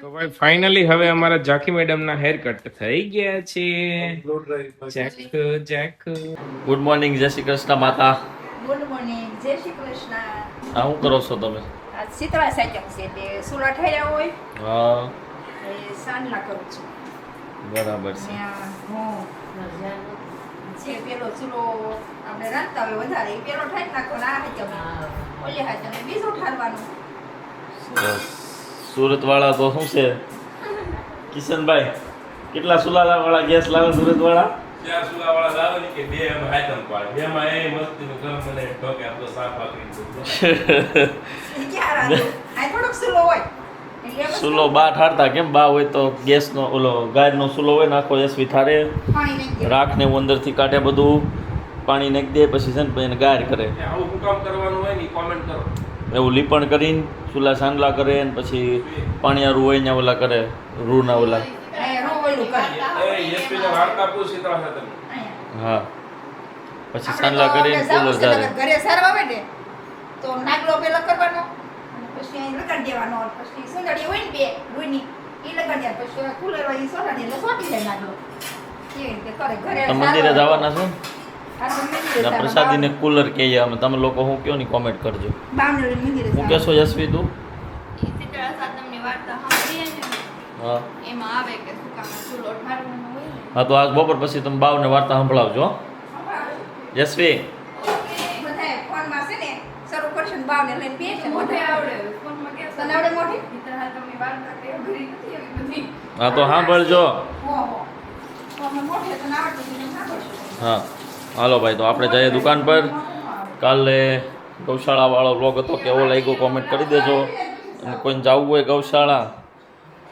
તો ભાઈ ફાઇનલી હવે અમારા જાકી મેડમ ના હેર કટ થઈ ગયા છે. જેક જેક ગુડ મોર્નિંગ, જય શ્રી કૃષ્ણ માતા. ગુડ મોર્નિંગ, જય શ્રી કૃષ્ણ. આ શું કરો છો તમે? આ શીતળા સાચક છે એટલે સુલા ઠર્યા હોય હા, એ સાંજલા કરું છું. બરાબર છે. ને આ જે પેલો ચૂલો આપણે રાંધતા હોય વધારે એ પેલો ઠારી નાખો ને આ હાચમ ઓલી હાચમ બીજું ઠારવાનું. સરસ. સુરત વાળા તો શું છે કિશનભાઈ, કેટલા સુલા વાળા ગેસ લાવે સુરત વાળા? ચાર સુલાવાળા લાવે ને કે બે એમ હાથમ પાડે બે માં એ મસ્તીનું ગરમ બને ઢોકે આપણો સાફ આકરી એ ક્યાં રાંધું આ થોડોક ચૂલો હોય એટલે બસ સુલો બા ઠારતા કેમ? બા હોય તો ગેસનો ઓલો ગાયનો સુલો હોય ને આખો એસવી ઠારે, પાણી નાખી દે. રાખને અંદરથી કાઢે, બધું પાણી નાખી દે, પછી છે ને પછી એને ગાયર કરે. આવું શું કામ કરવાનું હોય ને કોમેન્ટ કરો. એવું લીપણ કરીને ચૂલા સાંડલા કરે ને પછી પાણીયારું હોય ને ઓલા કરે, રૂના ઓલા. અહીંયા રો ઓલું કરે. એ યશવીને વાર્તા પૂછ શીતળા સાથે અહીંયા. હા, પછી આપણે સાંડલા તો કરીને આપણે કુલર જાવું છે જારે. તો ઘરે સારવા આવે ને તો નાગલો પેલો કરવાનો અને પછી અહીં લગાડી દેવાનો પછી સુંદરી હોય ને બે રૂની એ લગાડી દે પછી કુલર વાળી સોટાડી એટલે સોટી જાય નાગલો એ રીતે કરે ઘરે તો મંદિરે જવાના છો? આ તો મંદિરે ના, પ્રસાદીને કુલર કહીએ અમે. તમે લોકો શું કહો ને કોમેન્ટ કરજો. બામણી મંદિરે હું કહેશો યશવી તું? શીતળા સાતમની વાર્તા સાંભળીએ ને હા એમાં આવે કે શું કામ ચૂલો ઠારવાનો હોય ને. હા, તો આજ બપોર પછી તમે બાવને વાર્તા સંભળાવજો હો. યશવી, બધાય ફોનમાં છે ને શરૂ કરશે ને બાવને લઈને બેસે મોઢે બધા આવડે ફોનમાં કે તને આવડે મોઢે? શીતળા સાતમની વાર્તા કે અઘરી નથી એવી બધી. હા તો સાંભળજો. ઓહો ફોનમાં મોઢે તને આવડતું હોય તો સાંભળશું. હા, હાલો ભાઈ, તો આપણે જઈએ દુકાન પર. કાલે ગૌશાળાવાળો વ્લોગ હતો, કેવો લાગ્યો કોમેન્ટ કરી દેજો. અને કોઈને જવું હોય ગૌશાળા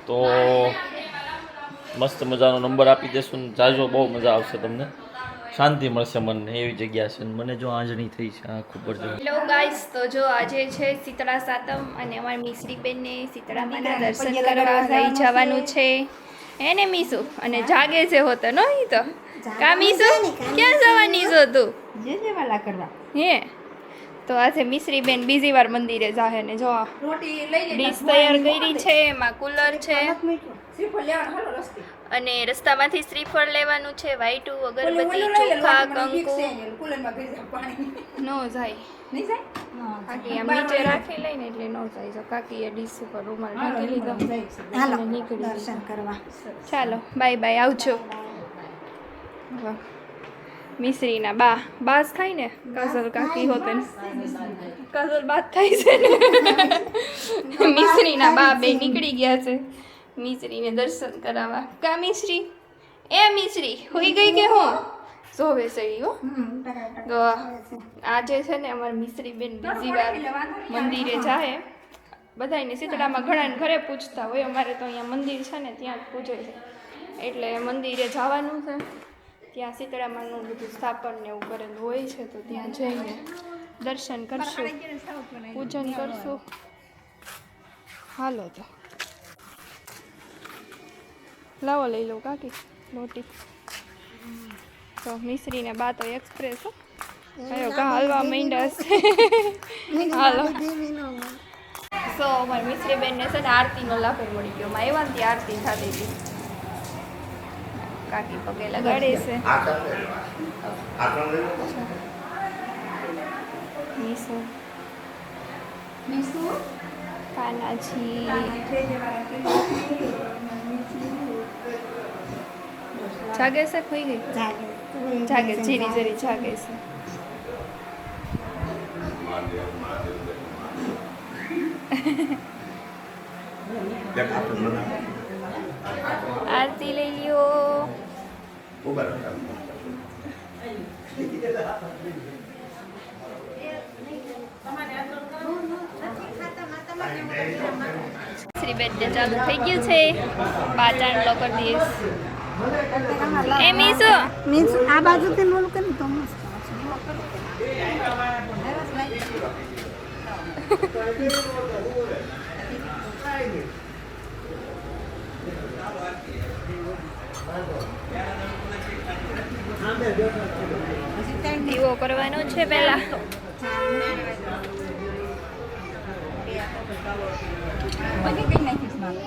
તો મસ્ત મજાનો નંબર આપી દેશું ને જાજો, બહુ મજા આવશે તમને, શાંતિ મળશે મનને, એવી જગ્યા છે. મને જો આંજણી થઈ છે આ ખબર છે. હેલો ગાઈસ, તો જો આજે છે શીતળા સાતમ અને અમારી મિશ્રી બેનને શીતળા માના દર્શન કરવા લઈ જવાનું છે. હે ને મીસુ? અને જાગે છે હોતો નો ઈ તો. કા મીસુ? ક્યાં જવાની છો તું? જે જે વાલા કરવા હે તો આજે મિશ્રી બેન બીજી વાર મંદિરે જાહે ને જો આ રોટી લઈ લે ડીશ તૈયાર કરી છે, એમાં કુલર છે શ્રીફળ લેવાનું હાલો રસ્તે અને રસ્તામાંથી શ્રીફળ લેવાનું છે, વાઈટું, ઓલું અગરબત્તી, લઈ લે, ચોખા, લોટમાં મિક્સ કંકુ. છે ને, કુલરમાં ભરી દે પાણી. નો જાય નહીં જાય? કાકી આમ નીચે રાખી લઈને એટલે નો જાય. તો કાકીએ ડીશ ઉપર રૂમાલ ઢાંકી લીધો હાલો અને નીકળી ગઈ. દર્શન કરવા. ચાલો બાય બાય, આવજો. વાહ. મિશ્રીના બાસ થાય ને, કાજલ કાકી હોતે ને કાજલ બાત થાય છે ને મિશ્રીના બા બે નીકળી ગયા છે મિશ્રીને દર્શન કરાવવા. કા મિશ્રી? એ મિશ્રી હોઈ ગઈ કે હું જોવે સહી હો. તો આજે છે ને અમારી મિશ્રી બેન બીજી વાર મંદિરે જાય. બધાને શીતળામાં ઘણાને ઘરે પૂછતા હોય, અમારે તો અહીંયા મંદિર છે ને ત્યાં જ પૂજે છે એટલે મંદિરે જવાનું છે. ત્યાં શીતળામાનું બધું સ્થાપન ને એવું કરેલું હોય છે તો ત્યાં જઈને દર્શન કરશું, પૂજન કરશું. હાલો તો લાવો લઈ લો કાકી રોટી. તો મિશ્રીને બા તો એક્સપ્રેસ હો કયો કા હલવા માંડ્યા છે. હાલો સો અમારી મિશ્રી બેનને છે ને આરતીનો લાભો મળી ગયો. માં એવા ત્યાં આરતી થતી હતી. કાકી પગે લગાડે છે. મીસુ મીસુ? કાનાજી જાગે છે, ખોઈ ગઈ જાગે, જીરી જરી જાગે છે. આરતી લઈ લ્યો. શ્રી બેન ચાલુ થઈ ગયું છે. પાચાણ લો કરી દઈશ. એ મીસુ મીન્સ આ બાજુથી બોલું કે તો દીવો કરવાનો છે પહેલા. પછી કઈ નાખીશ મારે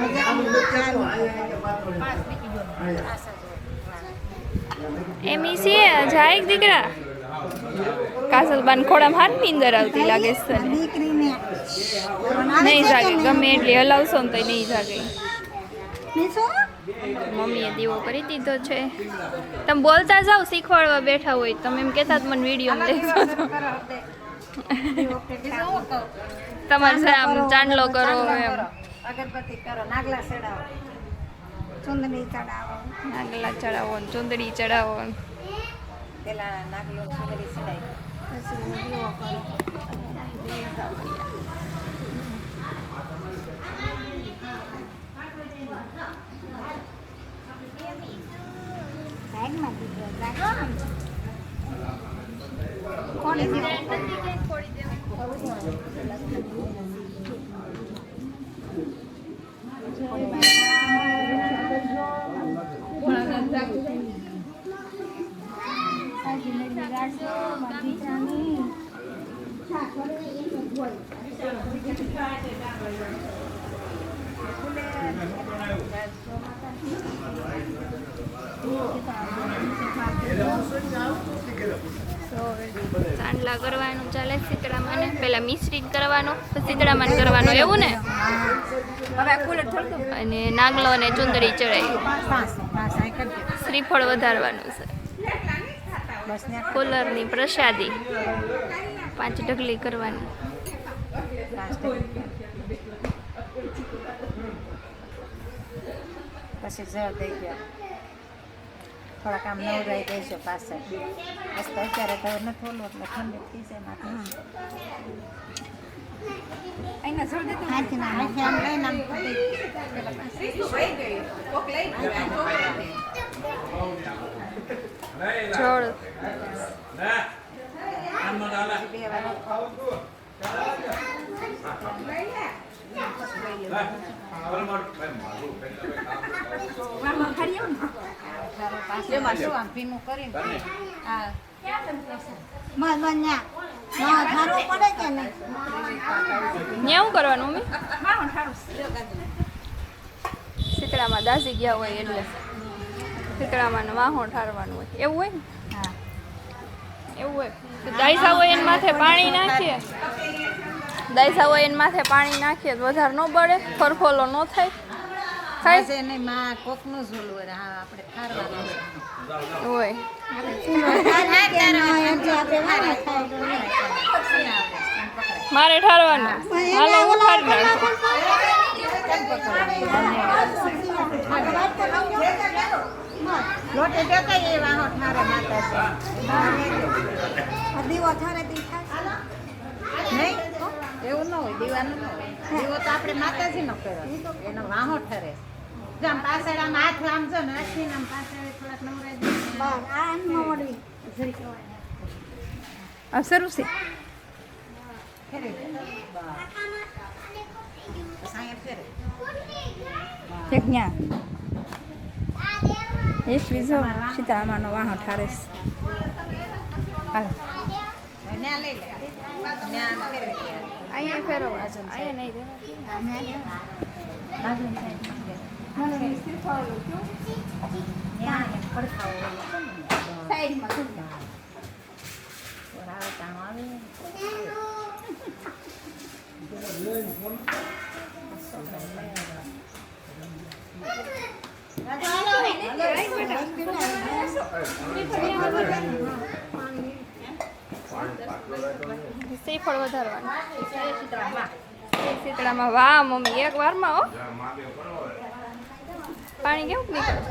આજે આમ ચાલુ 5 બીજી જો એમી છે જાય દીકરા કાસલબાન ખોડામાં હાથ નીંદર આવતી લાગે છે તને. દીકરીને નહીં જાગે ગમે એટલી હલાવશો ને તો નહીં જાગે. નીસો મમ્મીએ દીવો કરી દીધો છે. તમે બોલતા જાઓ શીખવાડવા બેઠા હોય તમે એમ કહેતા મને વિડીયો દેખો તમારે છે આમ ચાંદલો કરો એમ અગરબત્તી કરો નાગલા ચડાવો ચુંદડી ચડાવો નાગલા ચડાવો ને ચુંદડી ચડાવો ને. પેલા નાગલો ચુંદડી ચડાવી પછી દીવો કરો. સાઈડમાં દીકરો રાખો કોને દીવો ચાંદલા કરવાનું ચાલે શીતળામાં ને પેલા મિશ્રિત કરવાનો પછી શીતળામાં કરવાનો એવું ને. હવે કુલર થોડું અને નાગલો અને ચુંદડી ચડાવી પાંચ આ કરી દે શ્રીફળ વધારવાનું છે. બસ ને કુલરની પ્રસાદી 5 ઢગલી કરવાની. પછી જળ દઈ ગયો થોડાક આમ નવરાઈ દઈશું પાછળ બસ તો અત્યારે તો નથી ઓલું એટલે ઠંડી થઈ જાય માથે અહીંના જળ દેતો હાથે આમ લઈને આમ જળ એમાં શું આમ ભીનું કરીને હા ન્યાવું કરવાનું મમ્મી શીતળામાં દાસી ગયા હોય એટલે શીતળામાં વાહો ઠારવાનું હોય એવું હોય ને. હા એવું હોય તો દાયસા હોય એને માથે પાણી નાખીએ દાયસા હોય એને માથે પાણી નાખીએ તો વધારે ન બળે ફરફોલો ન થાય થાય છે નહીં માં કોકનું ઝૂલ હોય હા આપણે ઠારવાનું હોય. મારે ઠારવાનું હાલો હું ઠારી નાખું. લોટે દેતા એ વાહો ઠારે માતા દીવો ઠારે નહીં એવું ન હોય દીવાનું ન હોય દીવો તો આપણે માતાજી નો કર્યો એનો વાહો ઠરે જો આમ પાછળ આમ હાથ આમ જો ને આખી આમ પાછળ થોડાક નવરાઈ દે આમ મોડવી આ શરૂ છે ફેરે સાયા ફેરે એક ન્યા એક બીજો સીતારામાનો વાહો ઠારે છે. હાલો ન્યા લઈ લે ન્યા ફેરે અહીંયા ફેરવવા છે અહીંયા નહીં શ્રીફળ વધારવાનું શીતળામાં. વાહ મમ્મી એક વારમાં હો પાણી કેવું નીકળે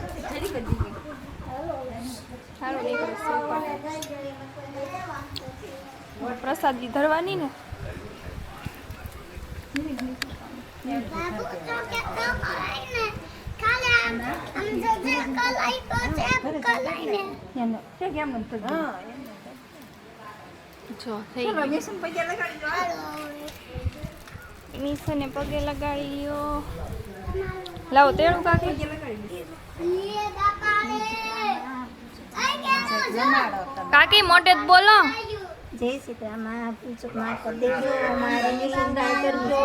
સારું નીકળે શ્રીફળ. પ્રસાદી ધરવાની ને જો થઈ ગયું. મિસને પગે લગાડી લ્યો. લાવો તેડું કાકી. કાકી મોટે જ બોલો. જય સીતારામ પૂછો માફ કરી દેજો મારી સંભાળ કરજો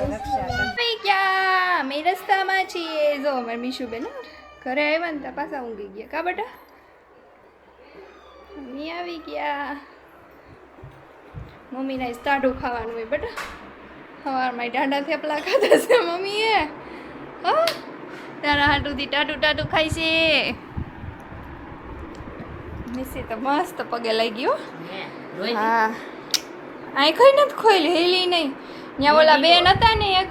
રક્ષા આવી ગયા અમે રસ્તામાં છીએ જો અમારે મીશુબેન હો. ઘરે આવ્યા ને ત્યાં પાછા ઊંઘી ગયા કા બેટા અમે આવી ગયા મમ્મીને ટાઢું ખાવાનું હોય બેટા સવારમાં ડાંડા થેપલા ખાધા છે મમ્મીએ હા તારા હાટુથી ટાટું ટાટું ખાય છે મિસી તો મસ્ત પગે લઈ ગયો હા આઈ કઈ નથી ખોઈલી હેલી નહીં ત્યાં ઓલા બેન હતા ને એક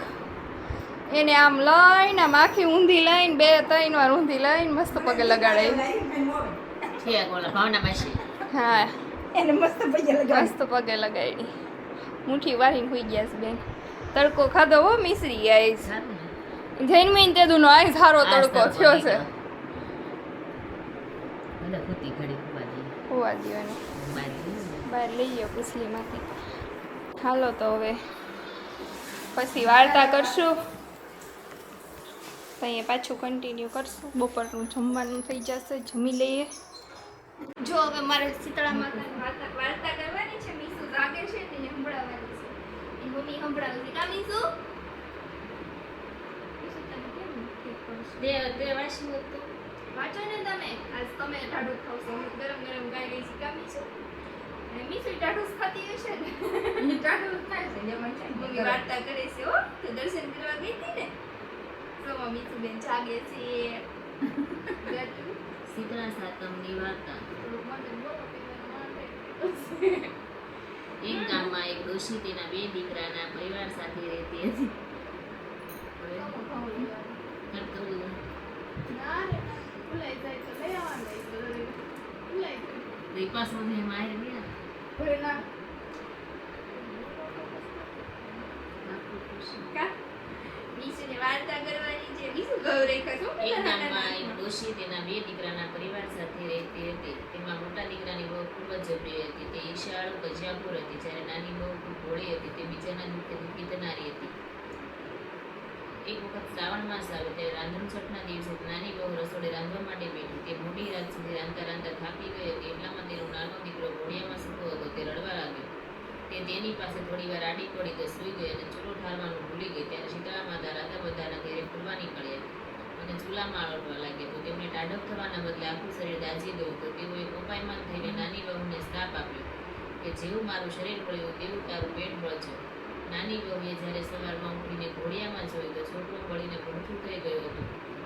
એને આમ લઈને આમ આખી ઊંધી લઈને 2-3 વાર ઊંધી લઈને મસ્ત પગે લગાડે હા એને મસ્ત પૈસા લગાવ મસ્ત પગે લગાડી મુઠ્ઠી વારીને હોઈ ગયા છે બેન તડકો ખાધો હો મિસરી આઈસ જૈન મહિન તે દુનો આઈ સારો તડકો થયો છે હોવા દીવાનો બહાર લઈ ગયો પૂછલીમાંથી હાલો તો હવે પછી વાર્તા કરશું તો અહીંયા પાછું કન્ટિન્યુ કરશું બપોરનું જમવાનું થઈ જશે જમી લઈએ જો હવે મારે શીતળા માતાની વાર્તા કરવાની છે મીસુ જાગે છે ને એને સંભળાવવાની છે એની મમ્મી સંભળાવે છે કા મીસુ મીસુ તને કેમ ઠીક કરશે વાંચો ને તમે આજ તમે ટાઢું ખાવશો ગરમ ગરમ ગાઈ ગઈ છે કા મીસુ અને મીસુ ટાઢું જ ખાતી હશે ને ટાટું થાય છે જેમાં છે મમ્મી વાર્તા કરે છે હો તો દર્શન કરવા ગઈ હતી ને તો મમ્મી તું બેન જાગે છે શીતળા સાતમની વાર્તા થોડુંક મને બોલો કે એક ગામમાં એક ડોશી તેના 2 દીકરાના પરિવાર સાથે રહેતી હતી. દીપાસોને મારે ગયા વાર્તા કરવાની છે બીજું ગૌરેખા છો એક ગામમાં એક ડોશી તેના 2 દીકરાના પરિવાર સાથે રહેતી હતી. તેમાં મોટા દીકરાની બહુ ખૂબ જ જબરી હતી. તે ઈર્ષ્યાળુ કજિયાખોર હતી. જ્યારે નાની બહુ ખૂબ ભોળી હતી. તે બીજાના દુઃખે દુઃખી થનારી હતી. એક વખત શ્રાવણ માસ આવ્યો ત્યારે રાંધણછઠના દિવસે નાની બહુ રસોડે રાંધવા માટે બેઠી. તે મોડી રાત સુધી રાંધતા રાંધતા થાકી ગઈ હતી. એટલામાં તેનો નાનો દીકરો ઘોડિયામાં સૂતો હતો. તે રડવા લાગ્યો. તે તેની પાસે થોડી વાર આડી પડી તો સૂઈ ગઈ અને ચૂલો ઠારવાનું ભૂલી ગઈ. ત્યારે શીતળા માતા રાધા બધાના ઘેરે ફરવા નીકળ્યા અને ચૂલામાં આળોટવા લાગ્યા. તો તેમને ટાઢક થવાના બદલે આખું શરીર દાઝી ગયું. તો તેઓએ કોપાયમાન થઈને નાની વહુને શ્રાપ આપ્યો કે જેવું મારું શરીર બળ્યું તેવું તારું પેટ બળજો. નાની વહુએ જ્યારે સવારમાં ઉઠીને ઘોડિયામાં જોયું તો છોકરો બળીને ભૂખું થઈ ગયો હતો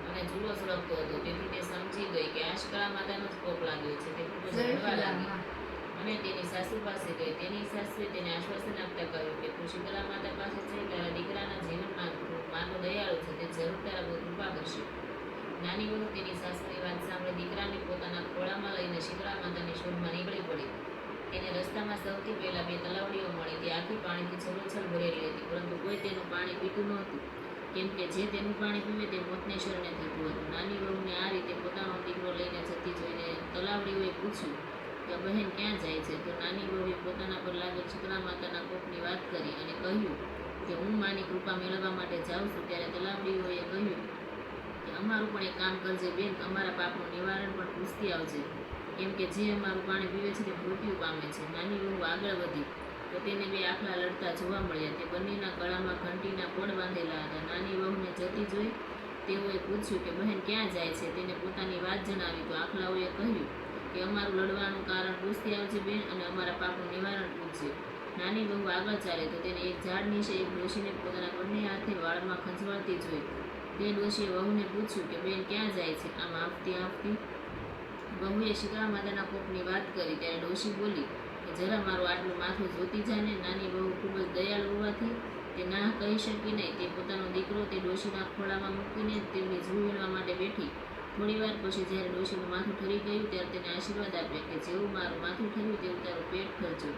અને ચૂલો સળગતો હતો. તેથી તે સમજી ગઈ કે આ શીતળા માતાનો જ કોપ લાગ્યો છે. તે ખૂબ જ રડવા લાગી અને તેની સાસુ પાસે ગઈ. તેની સાસુએ તેને આશ્વાસન આપતા કહ્યું કે તું શીતળા માતા પાસે જઈ તારા દીકરાના જીવનમાં માનો દયાળુ છે. તે જરૂર તારા બહુ કૃપા કરશે. નાની વહુ તેની સાસુની વાત સાંભળી દીકરાને પોતાના ખોળામાં લઈને શીતળા માતાની શોધમાં નીકળી પડી. તેને રસ્તામાં સૌથી પહેલા 2 તલાવડીઓ મળી. તે આખી પાણીથી છલોછલ ભરેલી હતી, પરંતુ કોઈ તેનું પાણી પીતું નહોતું, કેમ કે જે તેનું પાણી પીવે તે મોતને શરણે થતું હતું. નાની વહુને આ રીતે પોતાનો દીકરો લઈને જતી જોઈને તલાવડીઓએ પૂછ્યું કે બહેન ક્યાં જાય છે? તો નાની વહુએ પોતાના પર લાગેલ શીતળા માતાના કોપની વાત કરી અને કહ્યું કે હું માની કૃપા મેળવવા માટે જાઉં છું. ત્યારે તલાવડીઓએ કહ્યું કે અમારું પણ એક કામ કરજે બેન, અમારા પાપનું નિવારણ પણ પૂછતી આવજે, કેમ કે જે અમારું પાણી પીવે છે તે મૃત્યુ પામે છે. નાની વહુ આગળ વધી તો તેને 2 આખલા લડતા જોવા મળ્યા. તે બંનેના ગળામાં ઘંટીના કોડ બાંધેલા હતા. નાની વહુને જતી જોઈ તેઓએ પૂછ્યું કે બહેન ક્યાં જાય છે? તેને પોતાની વાત જણાવી તો આખલાઓએ કહ્યું કે અમારું લડવાનું કારણ પૂછતી આવજે બેન અને અમારા પાપનું નિવારણ પૂછજે. નાની વહુ આગળ ચાલે તો તેને એક ઝાડ નીચે એક ડોશીને પોતાના બંને હાથે વાળમાં ખંજવાળતી જોઈ. તે ડોશીએ વહુને પૂછ્યું કે બેન ક્યાં જાય છે? આમ આંફતી આંફતી વહુએ શીતળા માતાના કોપની વાત કરી. ત્યારે ડોશી બોલી કે જરા મારું આટલું માથું જોતી જાય ને. નાની વહુ ખૂબ જ દયાળુ હોવાથી તે ના કહી શકી નહીં. તે પોતાનો દીકરો તે ડોશીના ખોળામાં મૂકીને તેમની જૂ વીણવા માટે બેઠી. થોડી વાર પછી જ્યારે ડોશીનું માથું ઠરી ગયું ત્યારે તેને આશીર્વાદ આપ્યા કે જેવું મારું માથું ઠર્યું તેવું તારું પેટ ઠરજો.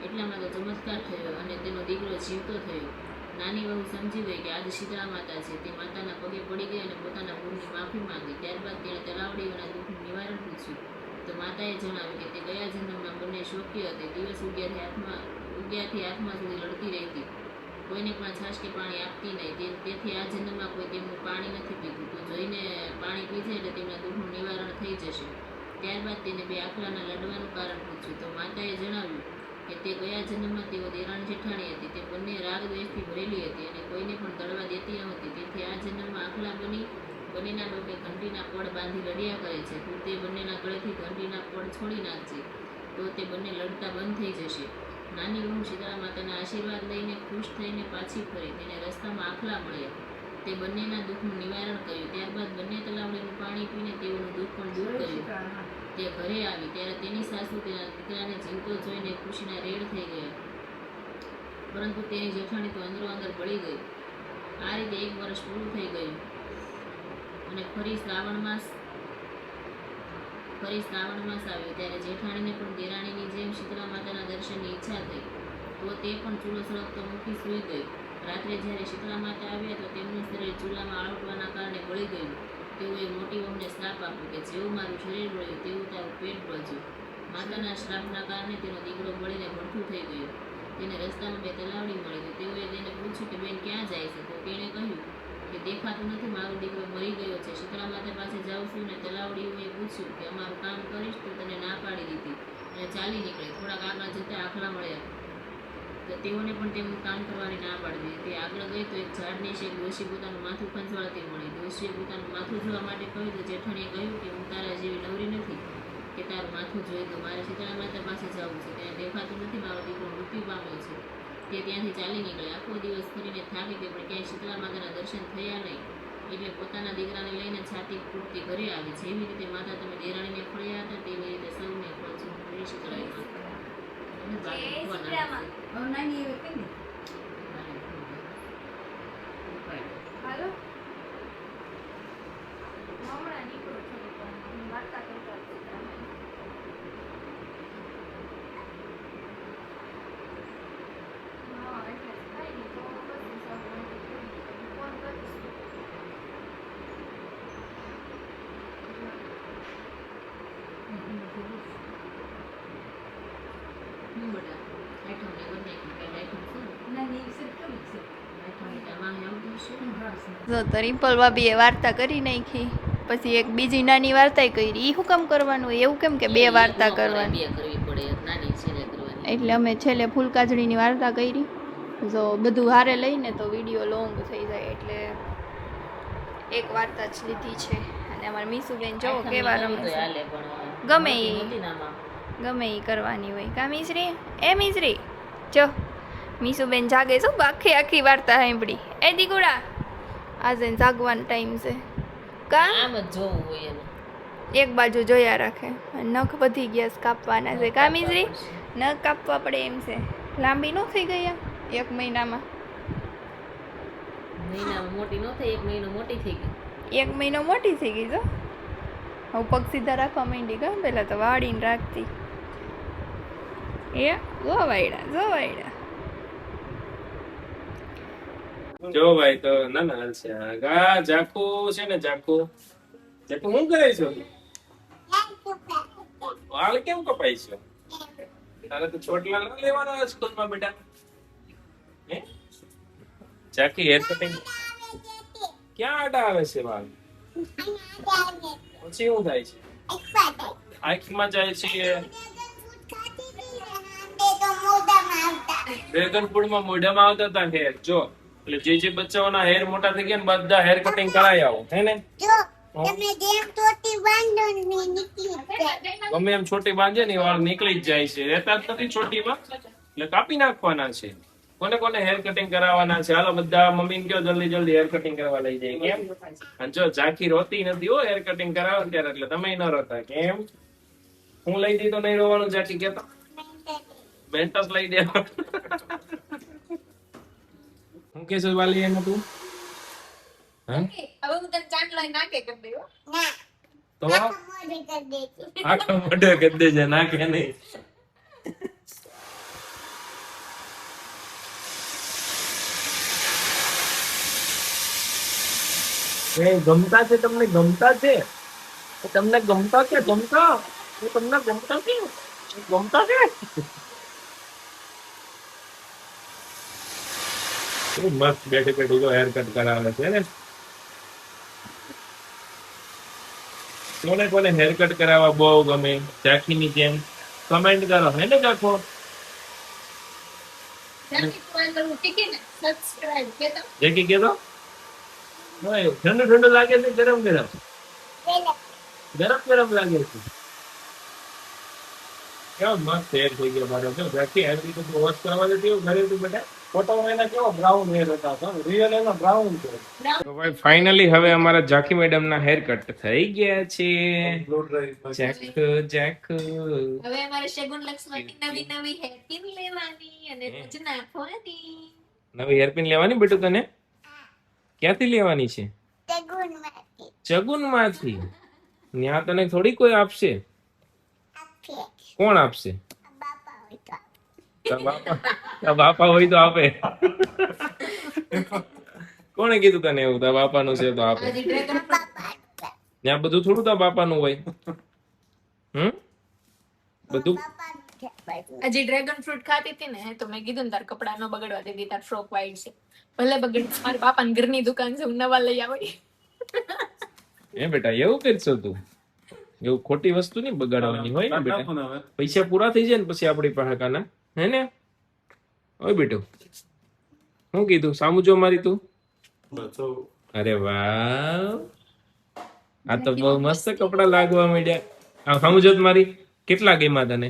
એટલામાં તો ચમત્કાર થયો અને તેનો દીકરો જીવતો થયો. નાની વહુ સમજી ગઈ કે આજે શીતળા માતા છે. તે માતાના પગે પડી ગઈ અને પોતાના ભૂલની માફી માંગી. ત્યારબાદ તેણે તલાવડીઓના દુઃખનું નિવારણ પૂછ્યું તો માતાએ જણાવ્યું કે તે ગયા જન્મમાં બંને શોકી હતી. દિવસ ઉગ્યાથી આત્મા સુધી લડતી રહેતી. કોઈને પણ છાશ કે પાણી આપતી નહીં. તેથી આ જન્મમાં કોઈ તેમનું પાણી નથી પીતું. તો જોઈને પાણી પીજે એટલે તેમના દુઃખનું નિવારણ થઈ જશે. ત્યારબાદ તેને 2 આખલાના લડવાનું કારણ પૂછ્યું તો માતાએ જણાવ્યું કે તે ગયા જન્મમાં તેઓ દેરાણી જેઠાણી હતી. તે બંને રાગ દ્વેષથી ભરેલી હતી અને કોઈને પણ તળવા દેતી નહોતી. તેથી આ જન્મમાં આખલા બની બંનેના ડોકે ઘંટીના પડ બાંધી લડ્યા કરે છે. તું તે બંનેના ગળેથી ઘંટીના પડ છોડી નાખજે, તો તે બંને લડતા બંધ થઈ જશે. નાની વહુ શીતળા માતાના આશીર્વાદ લઈને ખુશ થઈને પાછી ફરી. તેને રસ્તામાં આખલા મળ્યા. તે બંનેના દુઃખનું નિવારણ કર્યું. ત્યારબાદ બંને તલાવડીનું પાણી પીને તેઓનું દુઃખ પણ દૂર કર્યું. તે ઘરે આવી ત્યારે તેની સાસુ તેના દીકરાને જીવતો જોઈને ખુશીના રેડ થઈ ગયા, પરંતુ તેની જેઠાણી તો અંદરો અંદર બળી ગઈ. આ રીતે 1 વર્ષ પૂરું થઈ ગયું અને ફરી શ્રાવણ માસ આવ્યો. ત્યારે જેઠાણીને પણ દેરાણીની જેમ શીતળા માતાના દર્શનની ઈચ્છા થઈ, તો તે પણ ચૂલો સળગતો મૂકી સૂઈ ગઈ. રાત્રે જ્યારે શીતળા માતા આવ્યા તો તેમનું શરીર ચૂલામાં આળોટવાના કારણે બળી ગયું. તેઓએ મોટી વહુને શ્રાપ આપ્યો કે જેવું મારું શરીર બળ્યું તેવું તારું પેટ બળજ્યું. માતાના શ્રાપના કારણે તેનો દીકરો બળીને ભડથું થઈ ગયો. તેને રસ્તામાં 2 તલાવડી મળી. તો તેઓએ તેને પૂછ્યું કે બેન ક્યાં જાય છે? તો તેણે કહ્યું કે દેખાતું નથી, મારો દીકરો મરી ગયો છે. શીતળા માતા પાસે જાઉં છું. અને તલાવડીઓએ પૂછ્યું કે અમારું કામ કરીશ? તો તને ના પાડી દીધી અને ચાલી નીકળી. થોડાક આગળ જતા આખલા મળ્યા તો તેઓને પણ તેમનું કામ કરવાની ના પાડી દીધી. તે આગળ ગઈ તો એક ઝાડની શેક ડોશી પોતાનું માથું ખંજવાળતી મળી. ડોશીએ પોતાનું માથું જોવા માટે કહ્યું તો જેઠાણીએ કહ્યું કે હું તારા જેવી નવરી નથી કે તારું માથું જોઈ દઉં. મારે શીતળા માતા પાસે જવું છે. તેને દેખાતું નથી, મારો દીકરો મૃત્યુ પામ્યો છે. તે ત્યાંથી ચાલી નીકળે. આખો દિવસ ફરીને થાકી ગઈ પણ ક્યાંય શીતળા માતાના દર્શન થયા નહીં. એટલે પોતાના દીકરાને લઈને છાતી ફૂટતી ઘરે આવી. જેવી રીતે માતા તમે દેરાણીને ફળ્યા હતા તેવી રીતે સૌને ફળજો. શીતળાઈ માતા. હવે નાની એવી કઈ ને હાલો હમણાં નીકળો થોડીક વાર. હું વાર્તા કરતા હતી તમે. હા એટલે કાંઈ નહીં, તો પછી સૌ ફોન કરીશ. બધા આઠમને બંને કાંઈ આઠમ છે ને? નાની એવી છે કેવી છે? આઠમ આમાં આવતું છે. જો તો રિમ્પલ ભાભીએ વાર્તા કરી નાખી, પછી એક બીજી નાની વાર્તા કરી. એ શું કામ કરવાનું હોય? એવું કેમ કે 2 વાર્તા કરવાની? 2 કરવી પડે, નાની છેલ્લે કરવાની. એટલે અમે છેલ્લે ફૂલકાજળીની વાર્તા કરી. જો બધું હારે લઈને તો વિડીયો લોંગ થઈ જાય, એટલે એક વાર્તા જ લીધી છે. અને અમારા મીસુબેન જો કેવા રમે છે. હાલે પણ ગમે ઈ. મોટી નામાં ગમે એ કરવાની હોય. કા મિશ્રી? એ મિશ્રી જો મીસુબેન જાગે છો, આખી વાર્તા સાંભળી. એ દીકુડા આજે જાગવાનો ટાઈમ છે. કા આમ જ જોવું હોય એને. એક બાજુ જોયા રાખે. નખ વધી ગયા છે, કાપવાના છે. કા મિશ્રી? નખ કાપવા પડે એમ છે. લાંબી ન થઈ ગયા 1 મહિનામાં? મહિનામાં મોટી ન થઈ, 1 મહિનો મોટી થઈ ગઈ. 1 મહિનો મોટી થઈ ગઈ. જો હું પગ સીધા રાખવા માંડી ગયો. પહેલાં તો વાળીને રાખતી. એ જો વાયડા જો ભાઈ તો ના હાલશે. ગા જાકુ છે ને, જાકુ શું કરે છે? વાળ કેમ કપાય છે? તારે તો ચોટલા ન લેવાના સ્કૂલમાં બેટા? હે જાકી હેર કટિંગ ક્યાં આડા આવે છે વાળ? પછી શું થાય છે? આંખમાં જાય છે. ડ્રેગન ફ્રૂટમાં મોઢામાં આવતા હતા હેર. જો એટલે જે બચ્ચાઓના હેર મોટા થઈ ગયા ને બધા હેર કટિંગ કરાવી આવો, હે ને? ગમે એમ છોટી બાંધે ને વાળ નીકળી જ જાય છે. રહેતા જ નથી છોટીમાં, એટલે કાપી નાખવાના છે. કોને કોને હેર કટિંગ કરાવવાના છે? હાલો બધા મમ્મીને કહો જલ્દી હેર કટિંગ કરવા લઈ જાય. કેમ? અને જો ઝાંખી રોતી નથી હો હેર કટિંગ કરાવો ત્યારે, એટલે તમે ન રોતા. કેમ? હું લઈ દઈ તો નહીં રોવાનું? ઝાંખી કેતો બેન્ટસ લઈ દે. હું કે છે વાલી એને તું? હે હવે હું તને ચાંદલો નાખે કરી દઉં. તો આખા મોઢે કરી દેજે, નાખે નહીં. ગમતા છે તમને? ગમતા છે તમને? ગમતા છે? ગમતા તમને? ગમતા છે? ગમતા છે? મસ્ત બેઠી બેઠી જો હેર કટ કરાવે છે ને. કોને હેર કટ કરાવવા બહુ ગમે? ઝાંખીની જેમ કમેન્ટ કરો, હે ને? જાખો જેકી કે તો ઓય ઠંડુ ઠંડુ લાગે છે ગરમ ગરમ ગરમ ગરમ લાગે છે કેવો મસ્ત હેર થઈ ગયો મારો જો જાકી આવી રીતે તું વોશ કરવા જતી હોય ઘરે તું બેટા ફોટો એના કેવો બ્રાઉન હેર હતા તો રિયલ એનો બ્રાઉન છે તો ભાઈ ફાઇનલી હવે અમારા જાકી મેડમ ના હેર કટ થઈ ગયા છે જેક જેક હવે અમારે શગુન લક્ષ્મણની નવી નવી હેર પિન લેવાની અને રોજ નાખવાની. નવી હેરપિન લેવાની બેટું તને ક્યાંથી લેવાની છે ચગુન માંથી ત્યાં તને થોડી કોઈ આપશે કોણ આપશે તારા બાપા હોય તો આપે કોણે કીધું તને એવું તારા બાપાનું છે તો આપે ત્યાં બધું થોડું તારા બાપાનું હોય બધું હજી ડ્રેગન ફ્રૂટ ખાતી હતી ને તો મેં કીધું ને તાર કપડા ન બગડવા દેતી, તાર ફ્રોક વાઈટ છે ભલે બગડ, મારા બાપાની ઘરની દુકાન છે, હું નવા લઈ આવી. એ બેટા એવું કરશો તું? એવું ખોટી વસ્તુ નહીં બગાડવાની હોય ને બેટા, પૈસા પૂરા થઈ જાય ને પછી આપણી પાસે કાના હે ને. ઓય બેટો શું કીધું સામુ જો મારી તું? અરે વાહ, આ તો બહુ મસ્ત કપડા લાગવા માંડ્યા. આ સામુ જો મારી કેટલા ગેમાં તને?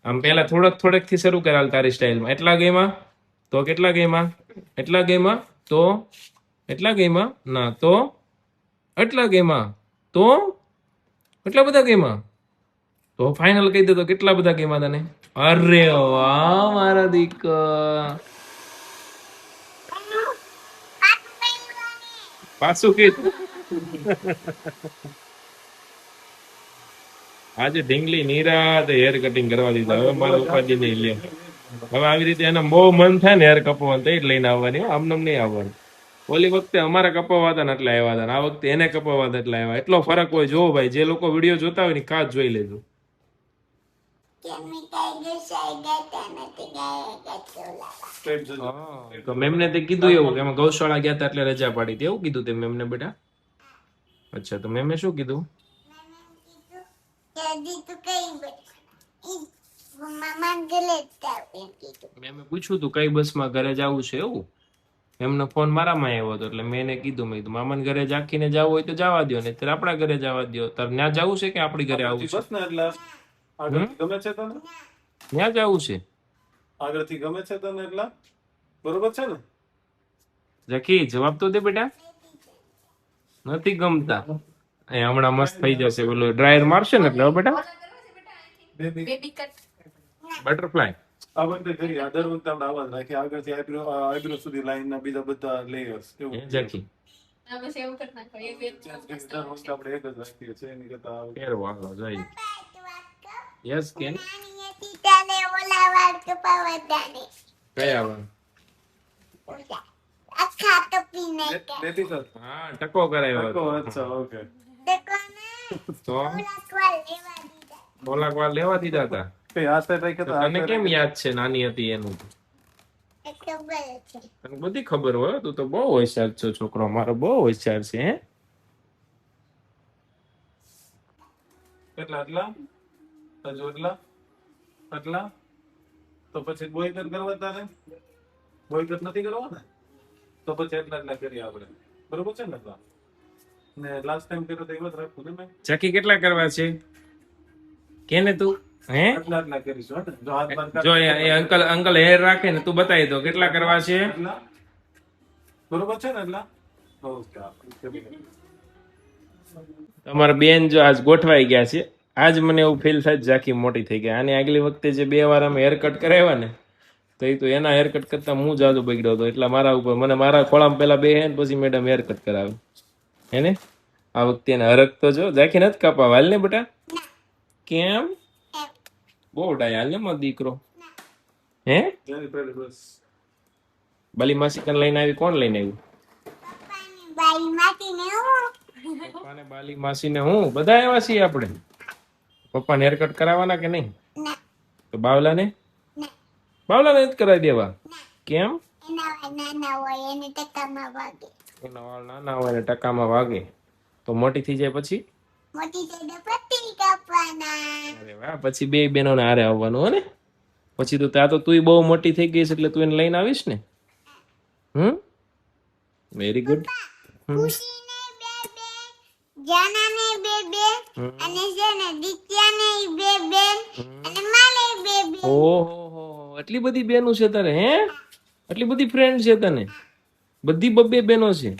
આમ પેલા થોડક થી શરૂ કરાલ તારી સ્ટાઇલમાં. એટલા ગેમાં તો કેટલા ગેમાં? એટલા ગેમાં તો એટલા ગેમાં ના તો એટલા ગેમાં તો એટલા બધા ગેમાં તો ફાઇનલ કહી દે તો કેટલા બધા ગેમાં તને? અરે વાહ મારા દીકરા, પાછું કીધું. આજે ઢીંગલી નિરાત હેર કટિંગ કરવા દીધા. હવે મારા ઉપાધિ નહીં લે. હવે આવી રીતે એના બહુ મન થાય ને હેર કપાવવાનું તો જ લઈને આવવાની, આમને નહીં આવવાનું. ઓલી વખતે અમારા કપાવવા હતા ને એટલે આવ્યા હતા, આ વખતે એને કપાવવા હતા એટલે આવ્યા. એટલો ફરક હોય. જો ભાઈ, જે લોકો વિડીયો જોતા હોય ને ખાસ જોઈ લેજો. તો મેમને તે કીધું એવું કે અમે ગૌશાળા ગયા હતા એટલે રજા પાડી હતી, એવું કીધું તે મેમને બેટા? અચ્છા, તો મેમે શું કીધું? મેમે પૂછ્યું તું કઈ બસમાં ઘરે જવું છે એવું. એમનો ફોન મારામાં આવ્યો હતો એટલે મેં એને કીધું, મેં કીધું મામાને ઘરે જાખીને જવું હોય તો જવા દો, ને ત્યારે આપણા ઘરે જવા દો. તાર ત્યાં જવું છે કે આપણી ઘરે આવું છે? ગમે છે તને? ત્યાં જવું છે આગળથી ગમે છે તને એટલા? બરોબર છે ને? જખી જવાબ તો દે બેટા. નથી ગમતા? એ હમણાં મસ્ત થઈ જશે, પેલું ડ્રાયર મારશે ને એટલે. બેટા બેબી કટ બટરફ્લાય આ વખતે કરી આ દર વખતે આપણે આવાજ રાખી આગળથી આઈબ્રો સુધી લાઈન ના બીજા બધા લેયર્સ એવું જખી હવે સેવ કર નાખો. એ બે ચેન્જ કરી દર વખતે આપણે એક જ રાખીએ છીએ એની કરતા ફેર વાળો જાય. યસ કેન કયા લેતી તો હા ટકો કરાયો હતો. અચ્છા ઓકે તો બોલાક વાર લેવા દીધા હતા. કઈ આ સાઈડ રાખે તો તને કેમ યાદ છે નાની હતી એનું? તને બધી ખબર હોય, તું તો બહુ હોશિયાર છો છોકરો મારો, બહુ હોશિયાર છે. હે કેટલા એટલા હજુ એટલા તો પછી બોયકટ કરવા તારે? બોયકટ નથી કરવા ને તો પછી એટલા કરીએ આપણે, બરોબર છે ને? એટલા ને લાસ્ટ ટાઈમ કર્યો તો એવા જ રાખું ને મેં. ચકી કેટલા કરવા છે કેને તું? હે એટલા કરીશું હે ને? જો હાથ બાર જો એ અંકલ હેર રાખે ને તું બતાવી દો કેટલા કરવા છે. એટલા બરોબર છે ને? એટલા ઓકે. તમારા બેન જો આજ ગોઠવાઈ ગયા છે. આજ મને એવું ફીલ થાય ઝાંખી મોટી થઈ ગઈ. આની આગલી વખતે જે 2 વાર અમે હેર કટ કરાવ્યા ને તો એ તો એના હેર કટ કરતા હું જાદુ બગડ્યો હતો. એટલે મારા ઉપર મને મારા ખોળામાં પેલા બે હે ને પછી મેડમ હેર કટ કરાવે હે ને. આ વખતે એને હરક તો જો ઝાંખી નથી કાપવા હાલ ને બેટા. કેમ? બહુ ડાય હાલ ને મારો દીકરો. હે બસ બાલી માસી કન લઈને આવી? કોણ લઈને આવ્યું? પપ્પાને બાલી માસીને હું બધા આવ્યા છીએ આપણે. પપ્પાને હેર કટ કરાવવાના કે નહીં? તો બાવલાને નથી કરાવી દેવા? કેમ? એના વાળ નાના હોય ને ટકામાં વાગે તો મોટી થઈ જાય પછી? અરે વાહ, પછી 2 બહેનોને હારે આવવાનું હો ને. પછી તો ત્યાં તો તું બહુ મોટી થઈ ગઈ છે એટલે તું એને લઈને આવીશ ને. Very good. ખુશીને બે જાનાને બે અને છે ને દિત્યાને બે અને માને બે ઓહો, આટલી બધી બેનો છે તારે? હે, આટલી બધી ફ્રેન્ડ છે તને? બધી બબ્બે બેનો છે?